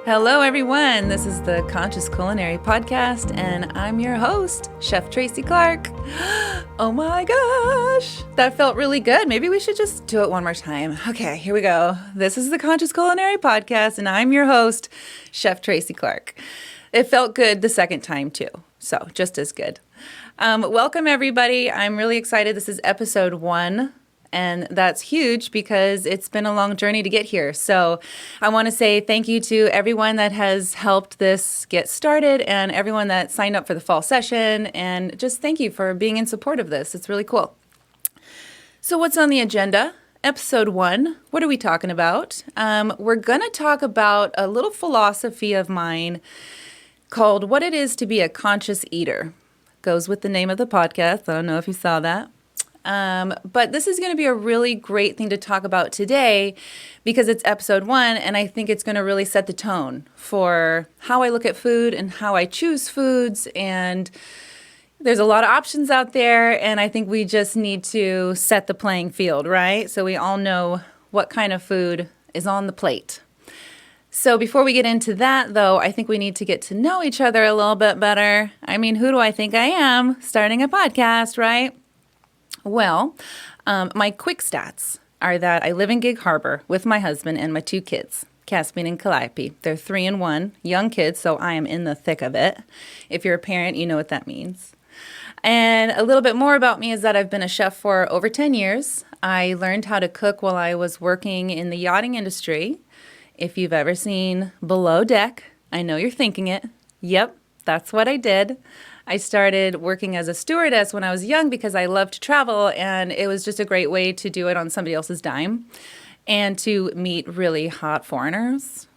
Hello, everyone. This is the Conscious Culinary Podcast, and I'm your host, Chef Tracy Clark. Oh my gosh, that felt really good. Maybe we should just do it one more time. Okay, here we go. This is the Conscious Culinary Podcast, and I'm your host, Chef Tracy Clark. It felt good the second time, too, so just as good. Welcome, everybody. I'm really excited. This is episode 1. And that's huge because it's been a long journey to get here. So I want to say thank you to everyone that has helped this get started and everyone that signed up for the fall session. And just thank you for being in support of this. It's really cool. So what's on the agenda? Episode 1, what are we talking about? We're going to talk about a little philosophy of mine called What It Is to Be a Conscious Eater. Goes with the name of the podcast. I don't know if you saw that. But this is going to be a really great thing to talk about today because it's episode 1, and I think it's going to really set the tone for how I look at food and how I choose foods. And there's a lot of options out there, and I think we just need to set the playing field, right? So we all know what kind of food is on the plate. So before we get into that, though, I think we need to get to know each other a little bit better. I mean, who do I think I am starting a podcast, right? Well, my quick stats are that I live in Gig Harbor with my husband and my 2 kids, Caspian and Calliope. They're 3 and 1, young kids, so I am in the thick of it. If you're a parent, you know what that means. And a little bit more about me is that I've been a chef for over 10 years. I learned how to cook while I was working in the yachting industry. If you've ever seen Below Deck, I know you're thinking it. Yep, that's what I did. I started working as a stewardess when I was young because I loved to travel, and it was just a great way to do it on somebody else's dime and to meet really hot foreigners.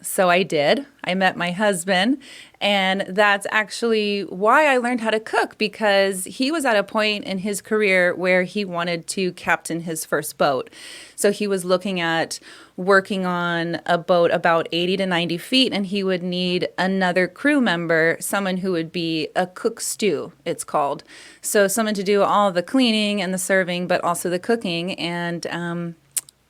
So I did. I met my husband, and that's actually why I learned how to cook, because he was at a point in his career where he wanted to captain his first boat. So he was looking at working on a boat about 80 to 90 feet, and he would need another crew member, someone who would be a cook stew, it's called. So someone to do all the cleaning and the serving, but also the cooking. And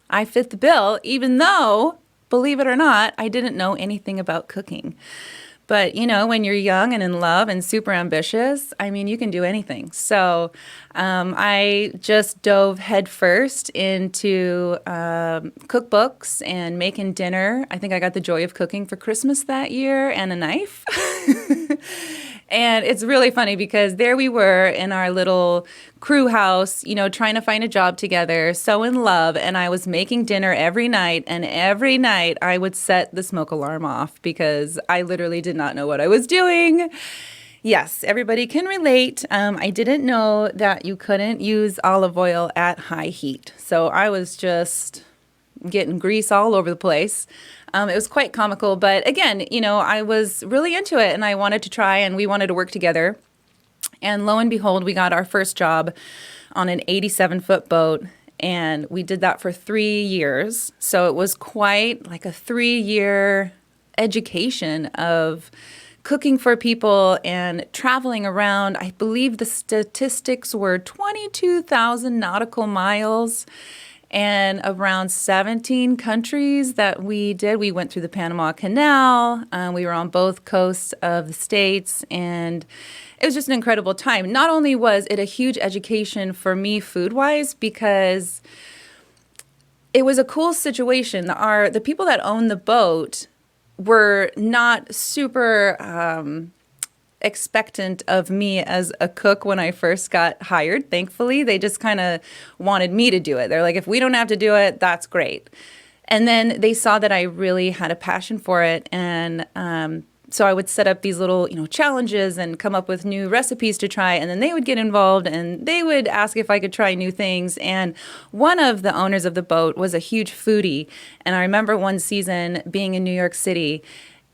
I fit the bill, even though, believe it or not, I didn't know anything about cooking. But, you know, when you're young and in love and super ambitious, I mean, you can do anything. So I just dove headfirst into cookbooks and making dinner. I think I got the joy of cooking for Christmas that year and a knife. And it's really funny because there we were in our little crew house, you know, trying to find a job together, so in love. And I was making dinner every night. And every night I would set the smoke alarm off because I literally did not know what I was doing. Yes, everybody can relate. I didn't know that you couldn't use olive oil at high heat. So I was just getting grease all over the place. It was quite comical, but again, you know, I was really into it and I wanted to try and we wanted to work together. And lo and behold, we got our first job on an 87-foot boat, and we did that for 3 years. So it was quite like a 3-year education of cooking for people and traveling around. I believe the statistics were 22,000 nautical miles. And around 17 countries that we did. We went through the Panama Canal. We were on both coasts of the States. And it was just an incredible time. Not only was it a huge education for me food-wise, because it was a cool situation. The people that owned the boat were not super expectant of me as a cook when I first got hired. Thankfully, they just kind of wanted me to do it. They're like, if we don't have to do it, that's great. And then they saw that I really had a passion for it. And so I would set up these little, challenges and come up with new recipes to try. And then they would get involved and they would ask if I could try new things. And one of the owners of the boat was a huge foodie. And I remember one season being in New York City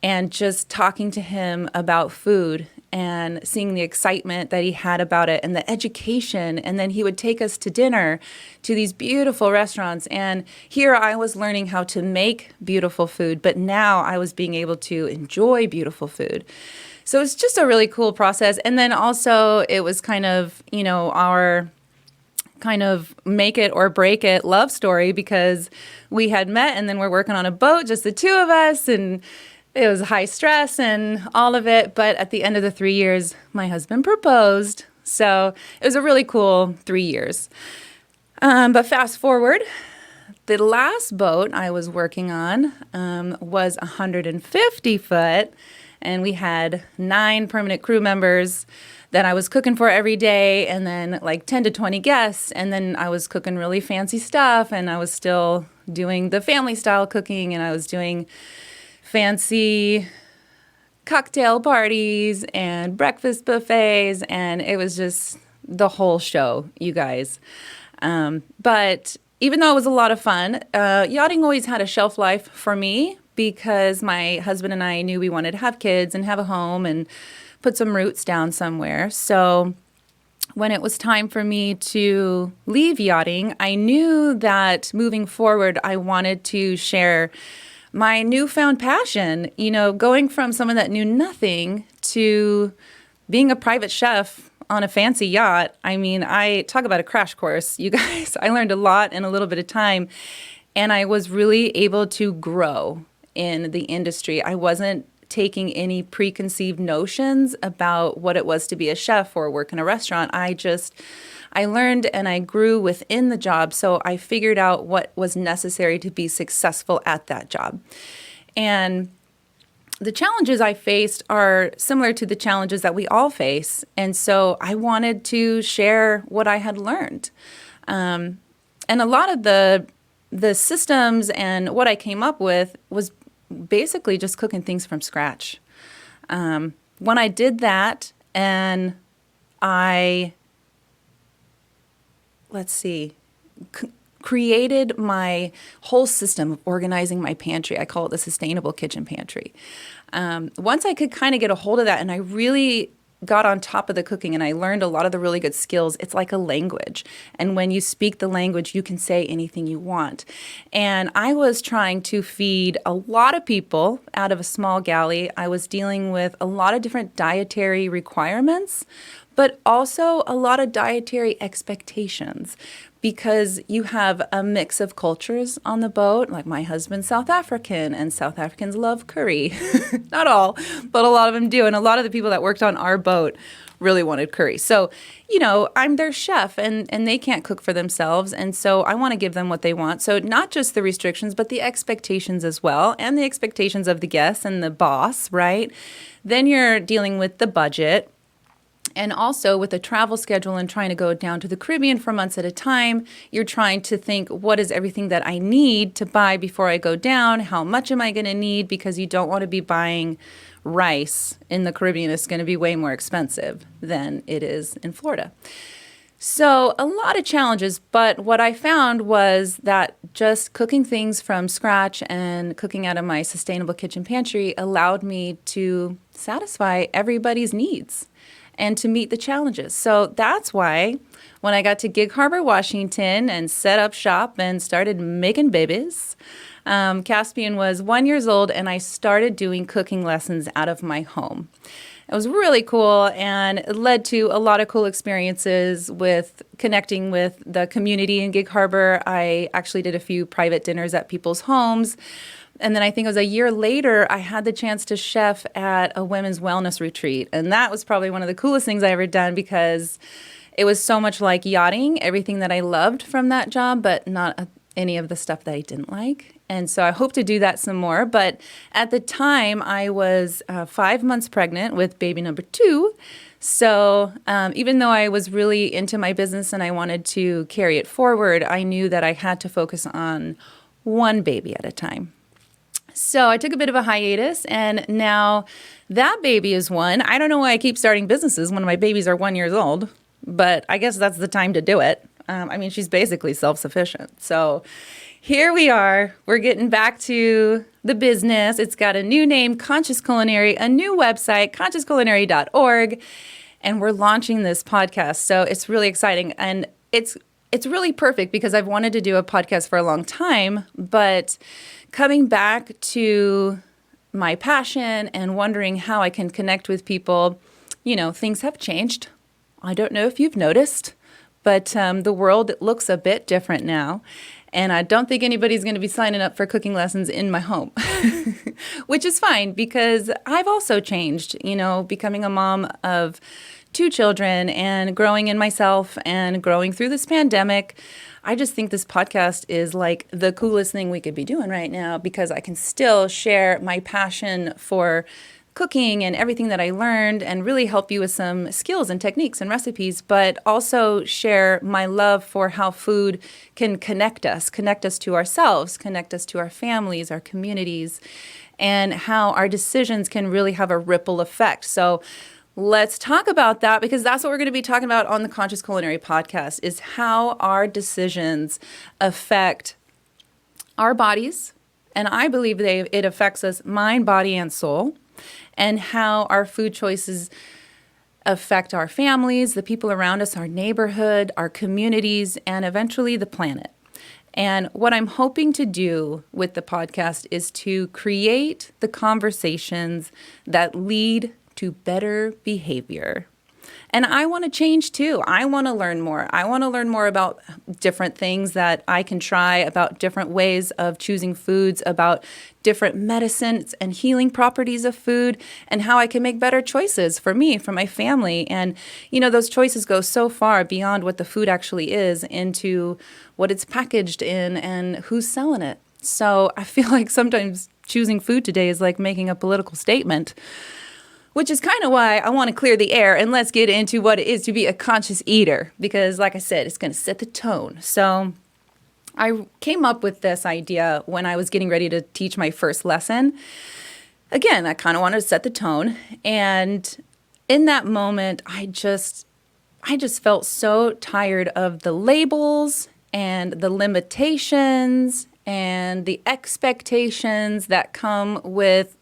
and just talking to him about food and seeing the excitement that he had about it and the education. And then he would take us to dinner to these beautiful restaurants. And here I was learning how to make beautiful food, but now I was being able to enjoy beautiful food. So it's just a really cool process. And then also it was kind of, our kind of make it or break it love story because we had met and then we're working on a boat, just the two of us, and it was high stress and all of it. But at the end of the 3 years, my husband proposed. So it was a really cool 3 years. But fast forward, the last boat I was working on was 150 foot, and we had 9 permanent crew members that I was cooking for every day, and then like 10 to 20 guests, and then I was cooking really fancy stuff, and I was still doing the family style cooking, and I was doing fancy cocktail parties and breakfast buffets, and it was just the whole show, you guys. But even though it was a lot of fun, yachting always had a shelf life for me because my husband and I knew we wanted to have kids and have a home and put some roots down somewhere. So when it was time for me to leave yachting, I knew that moving forward, I wanted to share my newfound passion, going from someone that knew nothing to being a private chef on a fancy yacht. I mean, I talk about a crash course, you guys. I learned a lot in a little bit of time, and I was really able to grow in the industry. I wasn't taking any preconceived notions about what it was to be a chef or work in a restaurant. I learned and I grew within the job, so I figured out what was necessary to be successful at that job. And the challenges I faced are similar to the challenges that we all face, and so I wanted to share what I had learned. And a lot of the systems and what I came up with was basically just cooking things from scratch. When I did that and I, created my whole system of organizing my pantry. I call it the Sustainable Kitchen Pantry. Once I could kind of get a hold of that and I really got on top of the cooking and I learned a lot of the really good skills, it's like a language. And when you speak the language, you can say anything you want. And I was trying to feed a lot of people out of a small galley. I was dealing with a lot of different dietary requirements, but also a lot of dietary expectations because you have a mix of cultures on the boat. Like my husband's South African, and South Africans love curry. Not all, but a lot of them do. And a lot of the people that worked on our boat really wanted curry. So, I'm their chef and they can't cook for themselves. And so I want to give them what they want. So not just the restrictions, but the expectations as well, and the expectations of the guests and the boss, right? Then you're dealing with the budget. And also with a travel schedule and trying to go down to the Caribbean for months at a time, you're trying to think, what is everything that I need to buy before I go down? How much am I going to need? Because you don't want to be buying rice in the Caribbean. It's going to be way more expensive than it is in Florida. So a lot of challenges, but what I found was that just cooking things from scratch and cooking out of my Sustainable Kitchen Pantry allowed me to satisfy everybody's needs and to meet the challenges. So that's why when I got to Gig Harbor, Washington and set up shop and started making babies, Caspian was 1 year old and I started doing cooking lessons out of my home. It was really cool and it led to a lot of cool experiences with connecting with the community in Gig Harbor. I actually did a few private dinners at people's homes. And then I think it was a year later, I had the chance to chef at a women's wellness retreat. And that was probably one of the coolest things I ever done because it was so much like yachting, everything that I loved from that job, but not any of the stuff that I didn't like. And so I hope to do that some more. But at the time, I was 5 months pregnant with baby number 2. So even though I was really into my business and I wanted to carry it forward, I knew that I had to focus on one baby at a time. So I took a bit of a hiatus, and now that baby is 1. I don't know why I keep starting businesses when my babies are 1 year old, but I guess that's the time to do it. She's basically self-sufficient. So here we are. We're getting back to the business. It's got a new name, Conscious Culinary, a new website, consciousculinary.org, and we're launching this podcast. So it's really exciting, and it's really perfect because I've wanted to do a podcast for a long time, but coming back to my passion and wondering how I can connect with people, things have changed. I don't know if you've noticed, but the world looks a bit different now. And I don't think anybody's going to be signing up for cooking lessons in my home, which is fine because I've also changed, becoming a mom of 2 children and growing in myself and growing through this pandemic. I just think this podcast is like the coolest thing we could be doing right now because I can still share my passion for cooking and everything that I learned and really help you with some skills and techniques and recipes, but also share my love for how food can connect us to ourselves, connect us to our families, our communities, and how our decisions can really have a ripple effect. So let's talk about that because that's what we're going to be talking about on the Conscious Culinary Podcast is how our decisions affect our bodies. And I believe it affects us mind, body, and soul. And how our food choices affect our families, the people around us, our neighborhood, our communities, and eventually the planet. And what I'm hoping to do with the podcast is to create the conversations that lead to better behavior. And I want to change too. I want to learn more. I want to learn more about different things that I can try, about different ways of choosing foods, about different medicines and healing properties of food, and how I can make better choices for me, for my family. And, those choices go so far beyond what the food actually is into what it's packaged in and who's selling it. So I feel like sometimes choosing food today is like making a political statement, which is kind of why I want to clear the air and let's get into what it is to be a conscious eater. Because like I said, it's going to set the tone. So I came up with this idea when I was getting ready to teach my first lesson. Again, I kind of wanted to set the tone. And in that moment, I just felt so tired of the labels and the limitations and the expectations that come with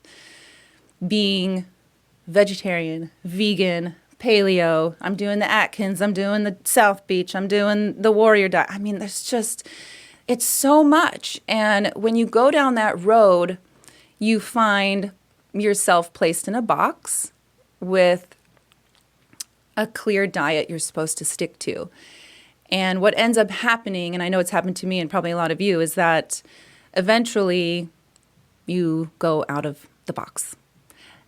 being vegetarian, vegan, paleo. I'm doing the Atkins. I'm doing the South Beach. I'm doing the warrior diet. I mean, it's so much. And when you go down that road, you find yourself placed in a box with a clear diet you're supposed to stick to. And what ends up happening, and I know it's happened to me and probably a lot of you, is that eventually you go out of the box.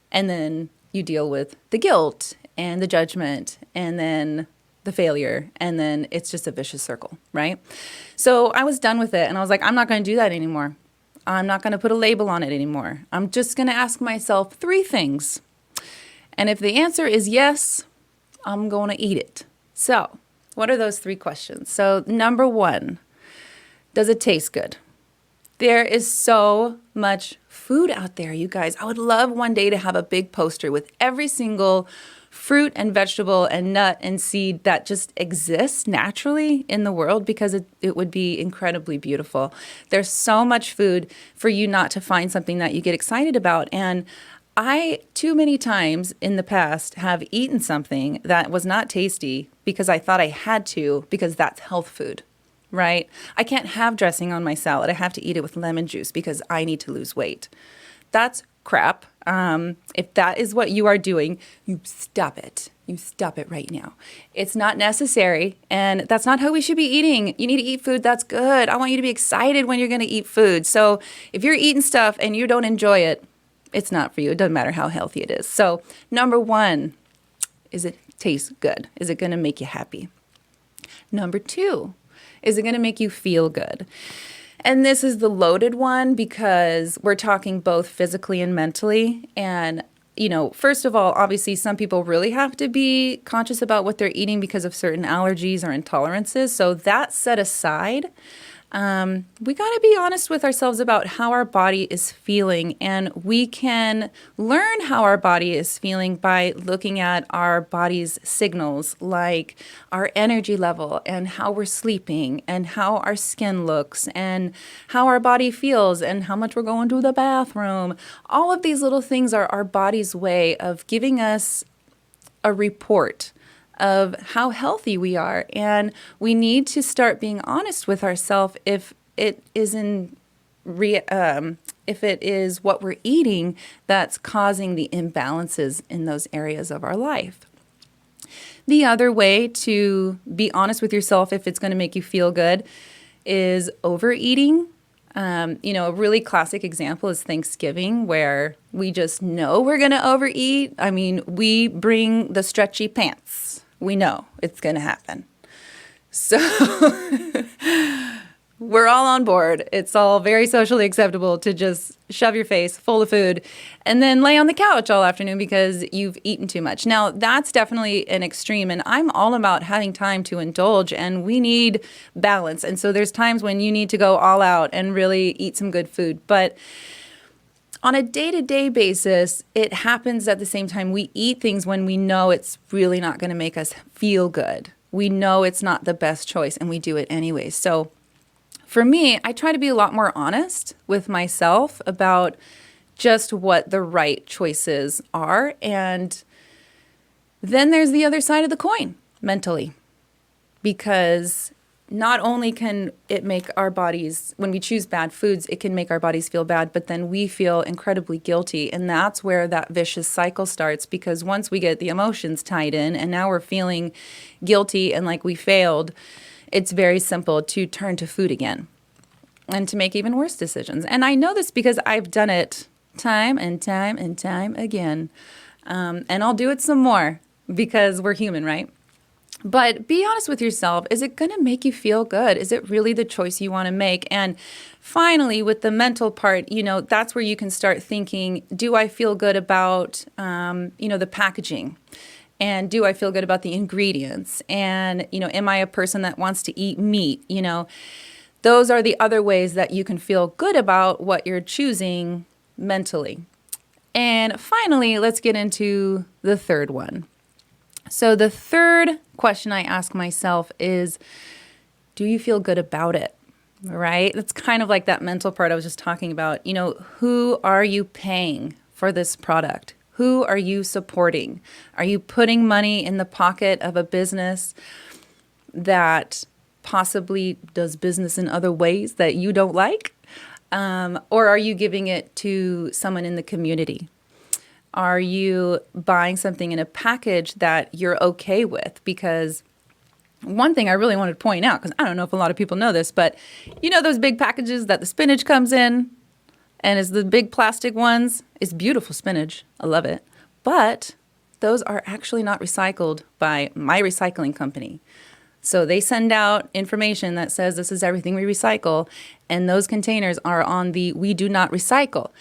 And then you deal with the guilt and the judgment and then the failure. And then it's just a vicious circle, right? So I was done with it. And I was like, I'm not going to do that anymore. I'm not going to put a label on it anymore. I'm just going to ask myself 3 things. And if the answer is yes, I'm going to eat it. So what are those 3 questions? So number 1, does it taste good? There is so much food out there, you guys. I would love one day to have a big poster with every single fruit and vegetable and nut and seed that just exists naturally in the world because it would be incredibly beautiful. There's so much food for you not to find something that you get excited about. And I, too many times in the past, have eaten something that was not tasty because I thought I had to because that's health food. Right? I can't have dressing on my salad. I have to eat it with lemon juice because I need to lose weight. That's crap. If that is what you are doing, you stop it. You stop it right now. It's not necessary, and that's not how we should be eating. You need to eat food that's good. I want you to be excited when you're going to eat food. So if you're eating stuff and you don't enjoy it, it's not for you. It doesn't matter how healthy it is. So number 1, is it taste good? Is it going to make you happy? Number 2, is it going to make you feel good? And this is the loaded one because we're talking both physically and mentally. And, first of all, obviously, some people really have to be conscious about what they're eating because of certain allergies or intolerances. So that set aside, we got to be honest with ourselves about how our body is feeling. And we can learn how our body is feeling by looking at our body's signals, like our energy level and how we're sleeping and how our skin looks and how our body feels and how much we're going to the bathroom. All of these little things are our body's way of giving us a report of how healthy we are. And we need to start being honest with ourselves if it is what we're eating that's causing the imbalances in those areas of our life. The other way to be honest with yourself if it's going to make you feel good is overeating. A really classic example is Thanksgiving, where we just know we're going to overeat. I mean, we bring the stretchy pants. We know it's going to happen. So we're all on board. It's all very socially acceptable to just shove your face full of food and then lay on the couch all afternoon because you've eaten too much. Now, that's definitely an extreme, and I'm all about having time to indulge, and we need balance. And so there's times when you need to go all out and really eat some good food. But on a day-to-day basis, it happens at the same time. We eat things when we know it's really not going to make us feel good. We know it's not the best choice, and we do it anyway. So for me, I try to be a lot more honest with myself about just what the right choices are. And then there's the other side of the coin, mentally. Because not only can it make our bodies, when we choose bad foods, it can make our bodies feel bad, but then we feel incredibly guilty. And that's where that vicious cycle starts, because once we get the emotions tied in and now we're feeling guilty and like we failed, it's very simple to turn to food again and to make even worse decisions. And I know this because I've done it time and time and time again. And I'll do it some more because we're human, right? But be honest with yourself. Is it going to make you feel good? Is it really the choice you want to make? And finally, with the mental part, that's where you can start thinking, do I feel good about, the packaging? And do I feel good about the ingredients? And, am I a person that wants to eat meat? Those are the other ways that you can feel good about what you're choosing mentally. And finally, let's get into the third one. So the third question I ask myself is, do you feel good about it? Right? That's kind of like that mental part I was just talking about. Who are you paying for this product? Who are you supporting? Are you putting money in the pocket of a business that possibly does business in other ways that you don't like? Or are you giving it to someone in the community? Are you buying something in a package that you're okay with? Because one thing I really wanted to point out, because I don't know if a lot of people know this, but those big packages that the spinach comes in, and it's the big plastic ones. It's beautiful spinach. I love it. But those are actually not recycled by my recycling company. So they send out information that says this is everything we recycle, and those containers are on the we do not recycle.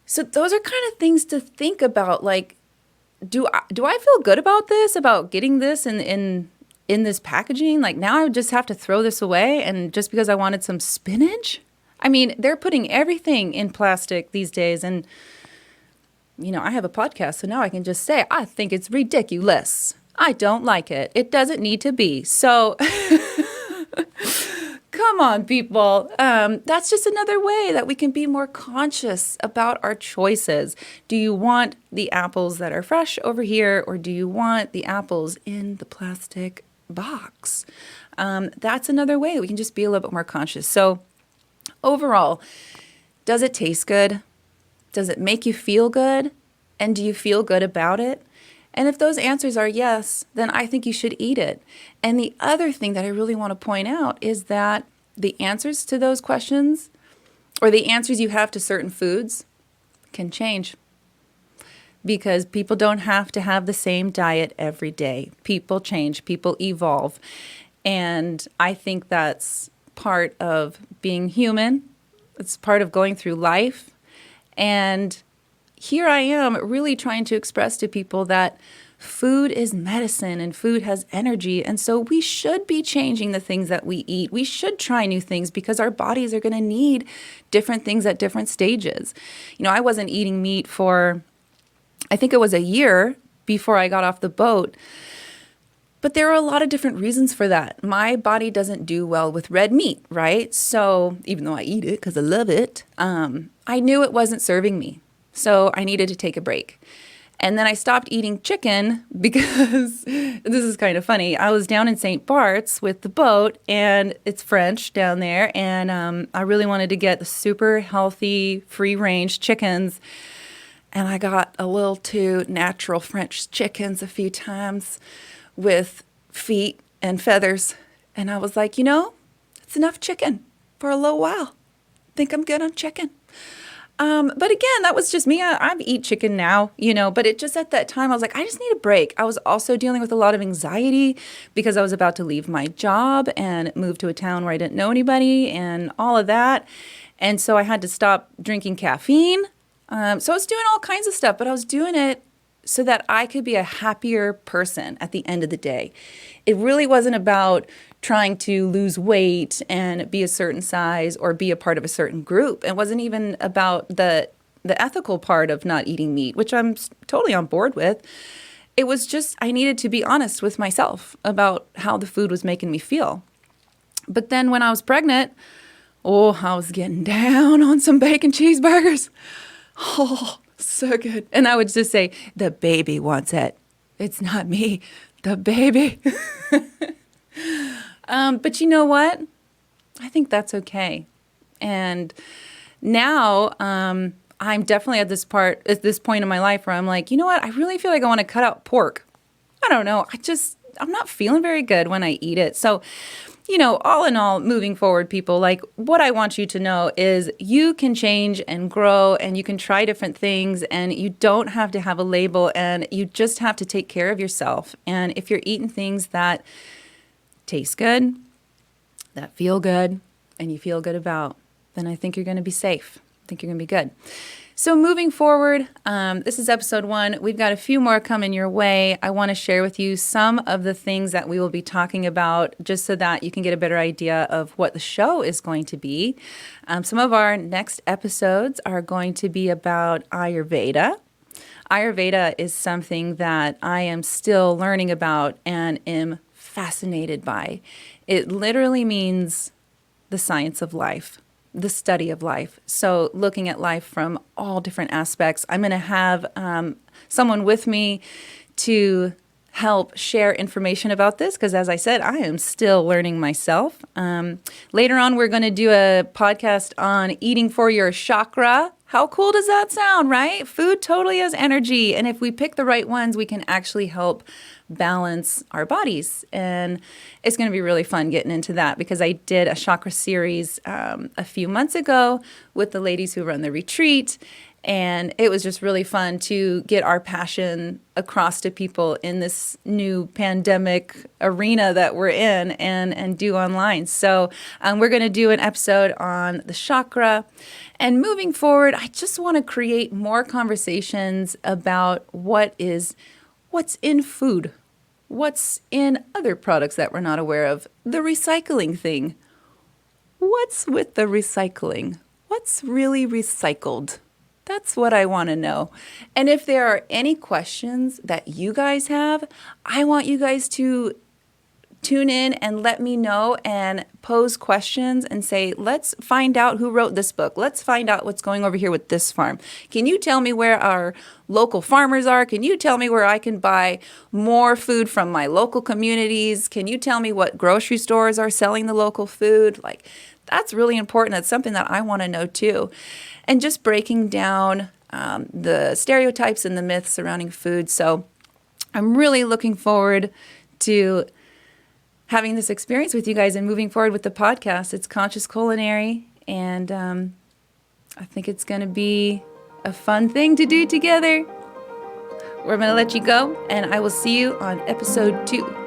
So those are kind of things to think about. Like, do I feel good about this, about getting this in this packaging? Like, now I just have to throw this away, and just because I wanted some spinach? I mean, they're putting everything in plastic these days. And, I have a podcast, so now I can just say, I think it's ridiculous. I don't like it. It doesn't need to be. So come on, people. That's just another way that we can be more conscious about our choices. Do you want the apples that are fresh over here, or do you want the apples in the plastic box? That's another way we can just be a little bit more conscious. So overall, does it taste good? Does it make you feel good? And do you feel good about it? And if those answers are yes, then I think you should eat it. And the other thing that I really want to point out is that the answers to those questions, or the answers you have to certain foods, can change. Because people don't have to have the same diet every day. People change, people evolve. And I think that's part of being human. It's part of going through life. And here I am really trying to express to people that food is medicine and food has energy. And so we should be changing the things that we eat. We should try new things because our bodies are going to need different things at different stages. I wasn't eating meat for, I think it was a year before I got off the boat. But there are a lot of different reasons for that. My body doesn't do well with red meat, right? So even though I eat it because I love it, I knew it wasn't serving me. So I needed to take a break. And then I stopped eating chicken because this is kind of funny. I was down in St. Bart's with the boat, and it's French down there. And I really wanted to get the super healthy, free-range chickens. and I got a little too natural French chickens a few times with feet and feathers. And I was like, it's enough chicken for a little while. Think I'm good on chicken. But again, that was just me. I eat chicken now, but it just at that time, I was like, I just need a break. I was also dealing with a lot of anxiety because I was about to leave my job and move to a town where I didn't know anybody and all of that. And so I had to stop drinking caffeine. So I was doing all kinds of stuff, but I was doing it so that I could be a happier person at the end of the day. It really wasn't about trying to lose weight and be a certain size or be a part of a certain group. It wasn't even about the ethical part of not eating meat, which I'm totally on board with. It was just I needed to be honest with myself about how the food was making me feel. But then when I was pregnant, I was getting down on some bacon cheeseburgers. Oh, so good. And I would just say, the baby wants it. It's not me, the baby. But you know what? I think that's okay. And now I'm definitely at this point in my life where I'm like, you know what? I really feel like I want to cut out pork. I don't know. I'm not feeling very good when I eat it. So, all in all, moving forward, people, like what I want you to know is you can change and grow and you can try different things and you don't have to have a label and you just have to take care of yourself. And if you're eating things that taste good, that feel good, and you feel good about, then I think you're going to be safe. I think you're going to be good. So moving forward, this is episode 1. We've got a few more coming your way. I want to share with you some of the things that we will be talking about just so that you can get a better idea of what the show is going to be. Some of our next episodes are going to be about Ayurveda. Ayurveda is something that I am still learning about and am fascinated by. It literally means the science of life, the study of life. So looking at life from all different aspects. I'm going to have someone with me to help share information about this because, as I said, I am still learning myself. Later on, we're going to do a podcast on eating for your chakra. How cool does that sound, right? Food totally has energy. And if we pick the right ones, we can actually help balance our bodies. And it's going to be really fun getting into that because I did a chakra series a few months ago with the ladies who run the retreat. And it was just really fun to get our passion across to people in this new pandemic arena that we're in and do online. So we're going to do an episode on the chakra. And moving forward, I just want to create more conversations about what's in food, what's in other products that we're not aware of, the recycling thing. What's with the recycling? What's really recycled? That's what I want to know. And if there are any questions that you guys have, I want you guys to tune in and let me know and pose questions and say, let's find out who wrote this book. Let's find out what's going over here with this farm. Can you tell me where our local farmers are? Can you tell me where I can buy more food from my local communities? Can you tell me what grocery stores are selling the local food? That's really important. That's something that I want to know too. And just breaking down the stereotypes and the myths surrounding food. So I'm really looking forward to having this experience with you guys and moving forward with the podcast. It's Conscious Culinary, and I think it's going to be a fun thing to do together. We're going to let you go, and I will see you on episode 2.